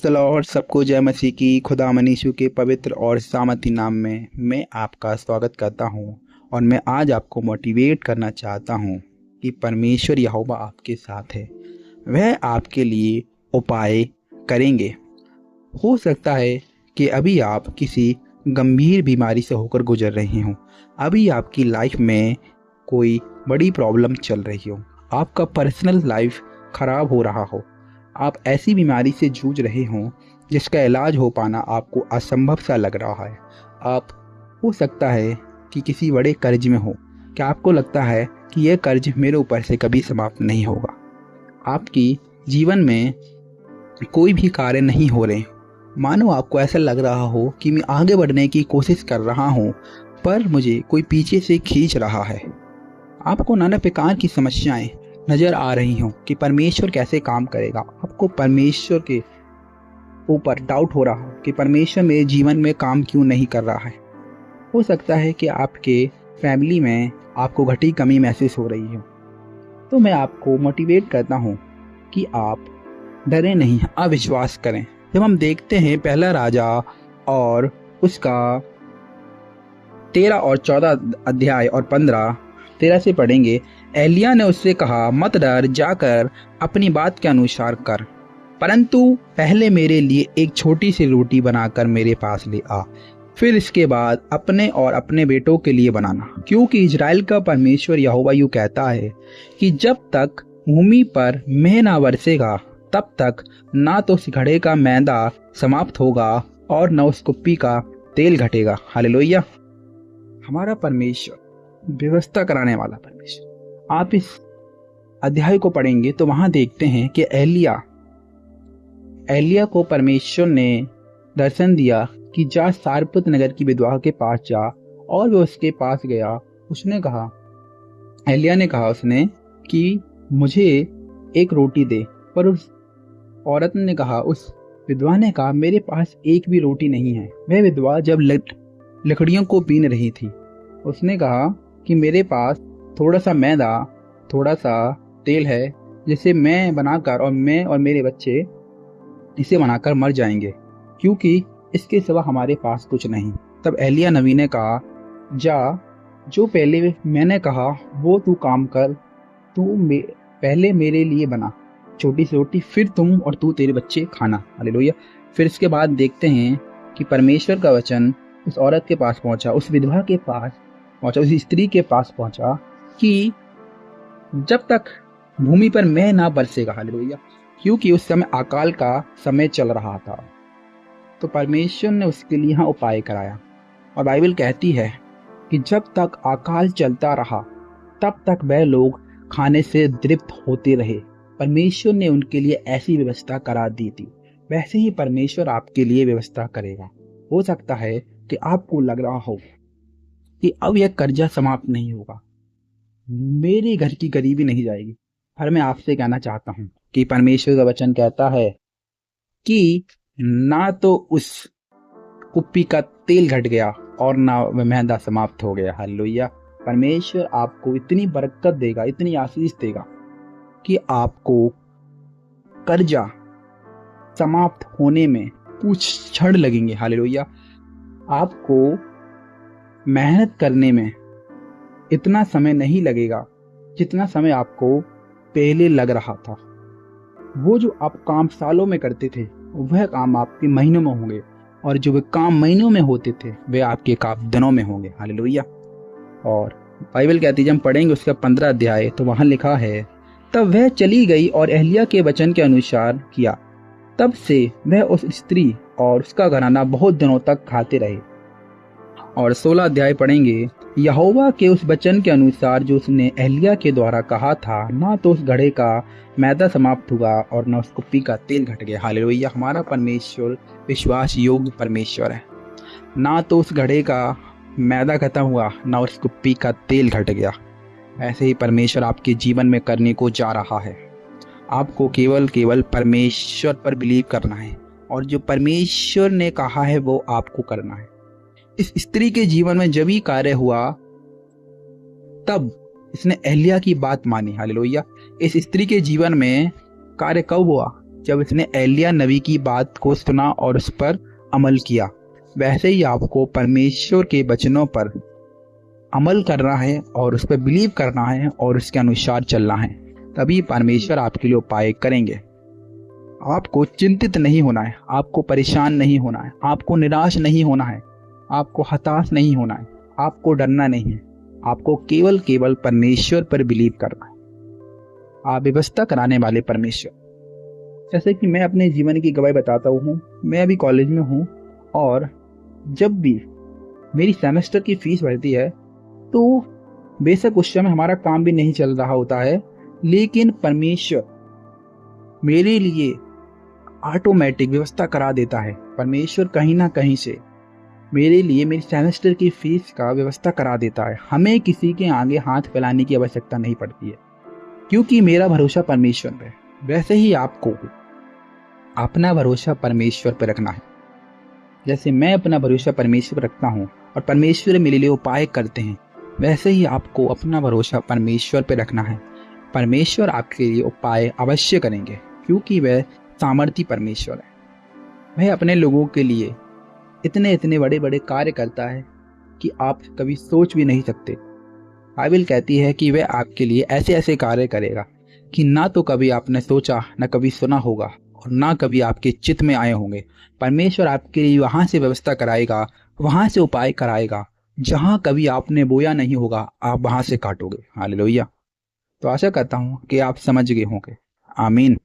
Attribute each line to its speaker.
Speaker 1: Praise the Lord. सबको जय मसीह की। खुदा मनीशु के पवित्र और सामर्थी नाम में मैं आपका स्वागत करता हूं और मैं आज आपको मोटिवेट करना चाहता हूं कि परमेश्वर यहोवा आपके साथ है। वह आपके लिए उपाय करेंगे। हो सकता है कि अभी आप किसी गंभीर बीमारी से होकर गुजर रहे हों। अभी आपकी लाइफ में कोई बड़ी प्रॉब्लम चल रही हो। आपका पर्सनल लाइफ खराब हो रहा हो। आप ऐसी बीमारी से जूझ रहे हों जिसका इलाज हो पाना आपको असंभव सा लग रहा है। आप हो सकता है कि किसी बड़े कर्ज में हो। क्या आपको लगता है कि यह कर्ज मेरे ऊपर से कभी समाप्त नहीं होगा। आपकी जीवन में कोई भी कार्य नहीं हो रहे। मानो आपको ऐसा लग रहा हो कि मैं आगे बढ़ने की कोशिश कर रहा हूँ पर मुझे कोई पीछे से खींच रहा है। आपको नाना प्रकार की समस्याएं नजर आ रही हों कि परमेश्वर कैसे काम करेगा। आपको परमेश्वर के ऊपर डाउट हो रहा हो कि परमेश्वर मेरे जीवन में काम क्यों नहीं कर रहा है। हो सकता है कि आपके फैमिली में आपको घटी कमी महसूस हो रही हो। तो मैं आपको मोटिवेट करता हूँ कि आप डरे नहीं, अविश्वास करें। जब हम देखते हैं पहला राजा और उसका 13 और 14 अध्याय और 13 से पढ़ेंगे। एलिय्याह ने उससे कहा, मत डर, जाकर अपनी बात के अनुसार कर, परंतु पहले मेरे लिए एक छोटी सी रोटी बनाकर मेरे पास ले आ। फिर इसके बाद अपने और अपने बेटों के लिए बनाना, क्योंकि इजराइल का परमेश्वर यहोवा यूं कहता है कि जब तक भूमि पर मेंह ना बरसेगा तब तक ना तो उस घड़े का मैदा समाप्त होगा और न उस कुप्पी का तेल घटेगा। हालेलुया। हमारा परमेश्वर व्यवस्था कराने वाला परमेश्वर। आप इस अध्याय को पढ़ेंगे तो वहां देखते हैं कि एलिय्याह को परमेश्वर ने दर्शन दिया कि जा सारपत नगर की विधवा के पास जा, और वो उसके पास गया। एलिय्याह ने कहा उसने कि मुझे एक रोटी दे, पर उस औरत ने कहा, उस विधवा ने कहा, मेरे पास एक भी रोटी नहीं है। वह विधवा जब लकड़ियों को बीन रही थी, उसने कहा कि मेरे पास थोड़ा सा मैदा, थोड़ा सा तेल है, जिसे मैं बनाकर और मैं और मेरे बच्चे इसे बनाकर मर जाएंगे, क्योंकि इसके सिवा हमारे पास कुछ नहीं। तब एलिय्याह नबी ने कहा, जा, जो पहले मैंने कहा वो तू काम कर। पहले मेरे लिए बना छोटी सी रोटी, फिर तुम और तू तेरे बच्चे खाना। हालेलुया। फिर इसके बाद देखते हैं कि परमेश्वर का वचन उस औरत के पास पहुंचा, उस विधवा के पास पहुंचा, उस स्त्री के पास पहुंचा कि जब तक भूमि पर मेंह ना बरसेगा। हालेलुया। क्योंकि उस समय अकाल का समय चल रहा था। तो परमेश्वर ने उसके लिए यहाँ उपाय कराया। और बाइबल कहती है कि जब तक अकाल चलता रहा तब तक वह लोग खाने से तृप्त होते रहे। परमेश्वर ने उनके लिए ऐसी व्यवस्था करा दी थी। वैसे ही परमेश्वर आपके लिए व्यवस्था करेगा। हो सकता है कि आपको लग रहा हो कि अब यह कर्जा समाप्त नहीं होगा, मेरे घर की गरीबी नहीं जाएगी। पर मैं आपसे कहना चाहता हूं कि परमेश्वर का वचन कहता है कि ना तो उस कुप्पी का तेल घट गया और ना वह मैदा समाप्त हो गया। हालेलुया। परमेश्वर आपको इतनी बरकत देगा, इतनी आशीष देगा कि आपको कर्जा समाप्त होने में कुछ क्षण लगेंगे। हालेलुया। आपको मेहनत करने में इतना समय नहीं लगेगा जितना समय आपको पहले लग रहा था। वो जो आप काम सालों में करते थे वह काम आपके महीनों में होंगे, और जो वे काम महीनों में होते थे वे आपके काम दिनों में होंगे। हालेलुया। और बाइबल कहती है, जब हम पढ़ेंगे उसका 15 अध्याय, तो वहां लिखा है, तब वह चली गई और एलिय्याह के वचन के अनुसार किया। तब से वह उस स्त्री और उसका घराना बहुत दिनों तक खाते रहे। और 16 अध्याय पढ़ेंगे, यहोवा के उस वचन के अनुसार जो उसने एलिय्याह के द्वारा कहा था, ना तो उस घड़े का मैदा समाप्त हुआ और न उस कुप्पी का तेल घट गया। हालेलुया। हमारा परमेश्वर विश्वास योग्य परमेश्वर है। ना तो उस घड़े का मैदा खत्म हुआ, ना उस कुप्पी का तेल घट गया। ऐसे ही परमेश्वर आपके जीवन में करने को जा रहा है। आपको केवल परमेश्वर पर बिलीव करना है, और जो परमेश्वर ने कहा है वो आपको करना है। इस स्त्री के जीवन में जब ही कार्य हुआ तब इसने एलिय्याह की बात मानी। हालेलुया। इस स्त्री के जीवन में कार्य कब हुआ? जब उसने एलिया नबी की बात को सुना और उस पर अमल किया। वैसे ही आपको परमेश्वर के वचनों पर अमल करना है और उस पर बिलीव करना है और उसके अनुसार चलना है, तभी परमेश्वर आपके लिए उपाय करेंगे। आपको चिंतित नहीं होना है, आपको परेशान नहीं होना है, आपको निराश नहीं होना है, आपको हताश नहीं होना है, आपको डरना नहीं है। आपको केवल केवल परमेश्वर पर बिलीव करना है। आप व्यवस्था कराने वाले परमेश्वर। जैसे कि मैं अपने जीवन की गवाही बताता हूँ, मैं अभी कॉलेज में हूँ और जब भी मेरी सेमेस्टर की फीस भरती है तो बेशक उस समय हमारा काम भी नहीं चल रहा होता है, लेकिन परमेश्वर मेरे लिए ऑटोमेटिक व्यवस्था करा देता है। परमेश्वर कहीं ना कहीं से मेरे लिए मेरी सेमेस्टर की फीस का व्यवस्था करा देता है। हमें किसी के आगे हाथ फैलाने की आवश्यकता नहीं पड़ती है, क्योंकि मेरा भरोसा परमेश्वर पे है। वैसे ही आपको अपना भरोसा परमेश्वर पर रखना है। जैसे मैं अपना भरोसा परमेश्वर पर रखता हूँ और परमेश्वर मेरे लिए उपाय करते हैं, वैसे ही आपको अपना भरोसा परमेश्वर पर रखना है। परमेश्वर आपके लिए उपाय अवश्य करेंगे, क्योंकि वह सामर्थी परमेश्वर है। वह अपने लोगों के लिए इतने इतने बड़े बड़े कार्य करता है कि आप कभी सोच भी नहीं सकते। बाइबल कहती है कि वह आपके लिए ऐसे ऐसे कार्य करेगा कि ना तो कभी आपने सोचा, ना कभी सुना होगा और ना कभी आपके चित्त में आए होंगे। परमेश्वर आपके लिए वहां से व्यवस्था कराएगा, वहां से उपाय कराएगा जहां कभी आपने बोया नहीं होगा, आप वहां से काटोगे। हालेलुया। तो आशा करता हूं कि आप समझ गए होंगे। आमीन।